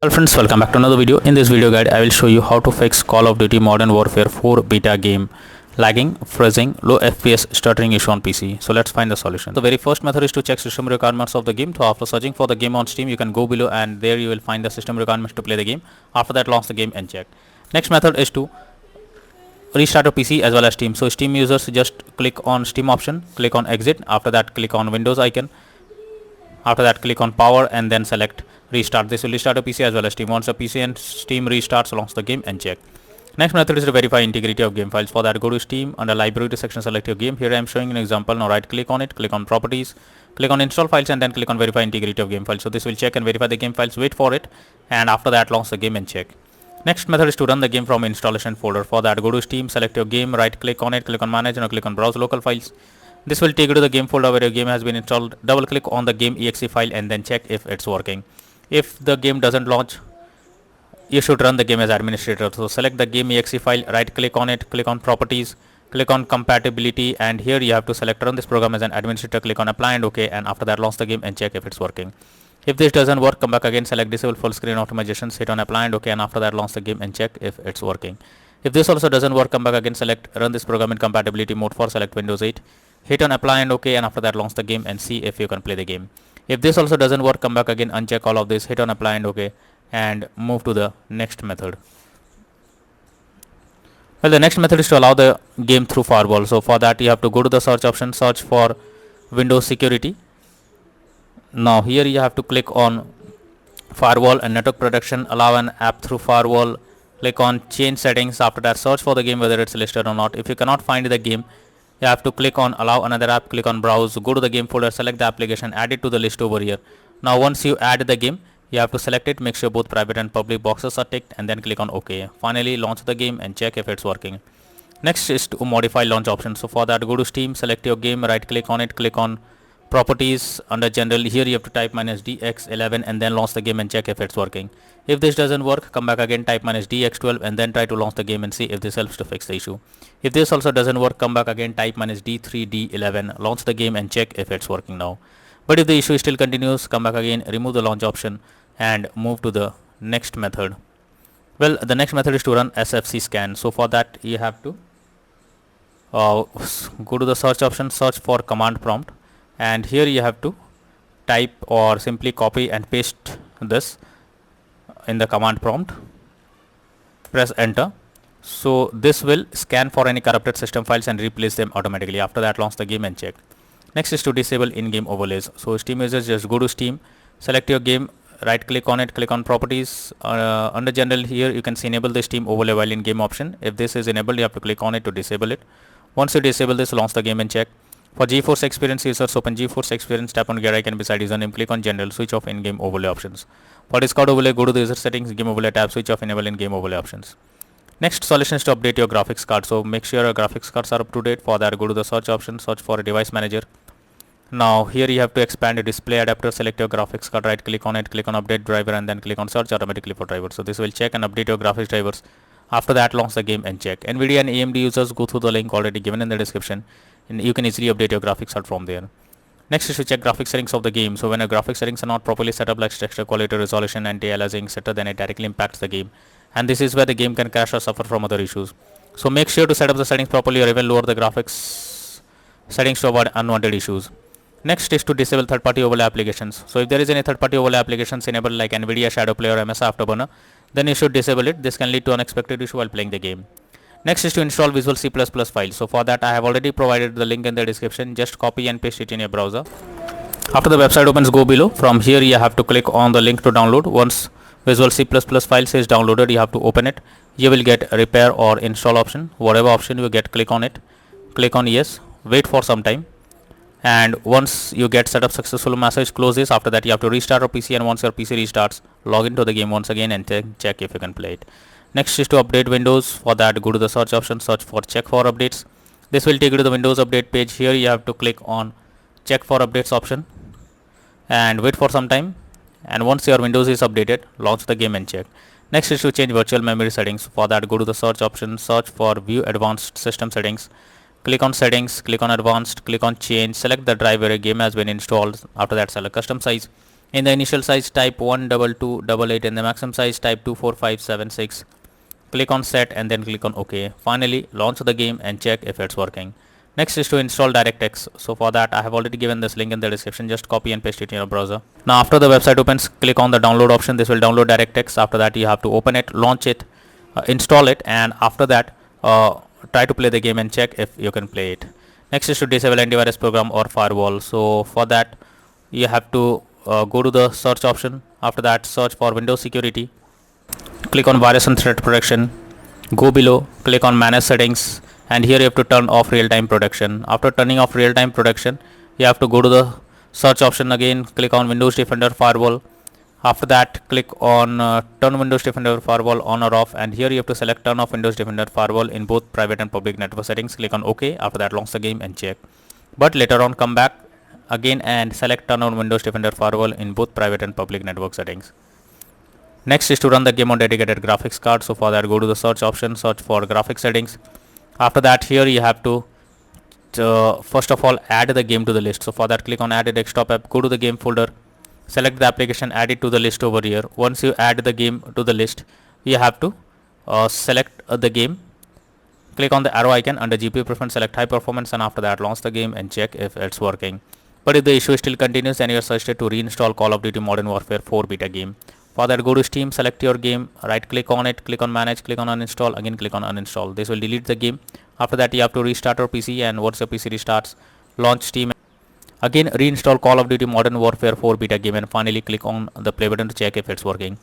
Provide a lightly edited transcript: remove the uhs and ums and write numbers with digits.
Hello friends, welcome back to another video. In this video guide, I will show you how to fix Call of Duty Modern Warfare 4 beta game lagging, freezing, low FPS, stuttering issue on PC. So let's find the solution. The very first method is to check system requirements of the game. So after searching for the game on Steam, you can go below and there you will find the system requirements to play the game. After that, launch the game and check. Next method is to restart your PC as well as Steam. So Steam users just click on Steam option, click on exit. After that, click on Windows icon. After that, click on power and then select restart. This will restart your PC as well as Steam. Once the PC and Steam restarts, launch the game and check. Next method is to verify integrity of game files. For that, go to Steam, under library section, select your game. Here I am showing an example. Now right click on it, click on properties, click on install files and then click on verify integrity of game files. So this will check and verify the game files, wait for it, and after that launch the game and check. Next method is to run the game from installation folder. For that, go to Steam, select your game, right click on it, click on manage and click on browse local files. This will take you to the game folder where your game has been installed. Double click on the game exe file and then check if it's working. If the game doesn't launch, you should run the game as administrator. So select the game exe file, right click on it, click on properties, click on compatibility, and here you have to select run this program as an administrator, click on apply and OK, and after that launch the game and check if it's working. If this doesn't work, come back again, select disable full screen optimizations, hit on apply and OK, and after that launch the game and check if it's working. If this also doesn't work, come back again, select run this program in compatibility mode for select Windows 8. Hit on apply and OK, and after that launch the game and see if you can play the game. If this also doesn't work, come back again, uncheck all of this, hit on apply and OK, and move to the next method. Well, the next method is to allow the game through firewall. So for that you have to go to the search option, search for Windows security. Now here you have to click on firewall and network protection, allow an app through firewall, click on change settings. After that, search for the game whether it's listed or not. If you cannot find the game, you have to click on allow another app, click on browse, go to the game folder, select the application, add it to the list over here. Now once you add the game, you have to select it, make sure both private and public boxes are ticked, and then click on OK. Finally launch the game and check if it's working. Next is to modify launch option. So for that, go to Steam, select your game, right click on it, click on properties, under general, here you have to type -dx11 and then launch the game and check if it's working. If this doesn't work, come back again, type -dx12 and then try to launch the game and see if this helps to fix the issue. If this also doesn't work, come back again, type -d3d11, launch the game and check if it's working now. But if the issue still continues, come back again, remove the launch option and move to the next method. Well, the next method is to run SFC scan. So for that you have to go to the search option, search for command prompt, and here you have to type or simply copy and paste this in the command prompt, press enter. So this will scan for any corrupted system files and replace them automatically. After that, launch the game and check. Next is to disable in-game overlays. So Steam users just go to Steam, select your game, right click on it, click on properties, under general, here you can see enable the Steam overlay while in game option. If this is enabled, you have to click on it to disable it. Once you disable this, launch the game and check. For GeForce Experience users, open GeForce Experience, tap on gear icon beside username, click on general, switch off in-game overlay options. For Discord overlay, go to the user settings, game overlay tab, switch off enable in-game overlay options. Next solution is to update your graphics card. So make sure your graphics cards are up to date. For that, go to the search option, search for a device manager. Now here you have to expand a display adapter, select your graphics card, right click on it, click on update driver and then click on search automatically for drivers. So this will check and update your graphics drivers. After that, launch the game and check. NVIDIA and AMD users, go through the link already given in the description and you can easily update your graphics card from there. Next is to check graphics settings of the game. So when your graphics settings are not properly set up, like texture quality, resolution, anti-aliasing, etc., then it directly impacts the game, and this is where the game can crash or suffer from other issues. So make sure to set up the settings properly or even lower the graphics settings to avoid unwanted issues. Next is to disable third-party overlay applications. So if there is any third-party overlay applications enabled like NVIDIA Shadow Player or MSI Afterburner, then you should disable it. This can lead to unexpected issue while playing the game. Next is to install Visual C++ files. So for that, I have already provided the link in the description. Just copy and paste it in your browser. After the website opens, go below. From here you have to click on the link to download. Once Visual C++ files is downloaded, you have to open it. You will get repair or install option. Whatever option you get, click on it. Click on yes. Wait for some time. And once you get set up successful message, close this. After that, you have to restart your PC, and once your PC restarts, log into the game once again and check if you can play it. Next is to update Windows. For that, go to the search option, search for check for updates. This will take you to the Windows update page. Here you have to click on check for updates option and wait for some time, and once your Windows is updated, launch the game and check. Next is to change virtual memory settings. For that, go to the search option, search for view advanced system settings, click on settings, click on advanced, click on change, select the drive where a game has been installed. After that, select custom size. In the initial size type 12288, in the maximum size type 24576. Click on set and then click on OK. Finally launch the game and check if it's working. Next is to install DirectX. So for that I have already given this link in the description. Just copy and paste it in your browser. Now after the website opens, click on the download option. This will download DirectX. After that you have to open it, launch it, install it, and after that try to play the game and check if you can play it. Next is to disable antivirus program or firewall. So for that you have to go to the search option. After that search for Windows security, click on virus and threat protection, go below, click on manage settings, and here you have to turn off real-time protection. After turning off real-time protection, you have to go to the search option again, click on Windows Defender Firewall. After that click on turn Windows Defender Firewall on or off, and here you have to select turn off Windows Defender Firewall in both private and public network settings. Click on OK. After that launch the game and check, but later on come back again and select turn on Windows Defender Firewall in both private and public network settings. Next is to run the game on dedicated graphics card. So for that go to the search option, search for graphics settings. After that here you have to first of all add the game to the list. So for that click on add a desktop app, go to the game folder, select the application, add it to the list over here. Once you add the game to the list, you have to select the game, click on the arrow icon under GPU preference, select high performance, and after that launch the game and check if it's working. But if the issue still continues, then you are suggested to reinstall Call of Duty Modern Warfare 4 beta game. For that go to Steam, select your game, right click on it, click on manage, click on uninstall, again click on uninstall. This will delete the game. After that you have to restart your PC, and once your PC restarts, launch Steam, again reinstall Call of Duty Modern Warfare 4 beta game, and finally click on the play button to check if it's working.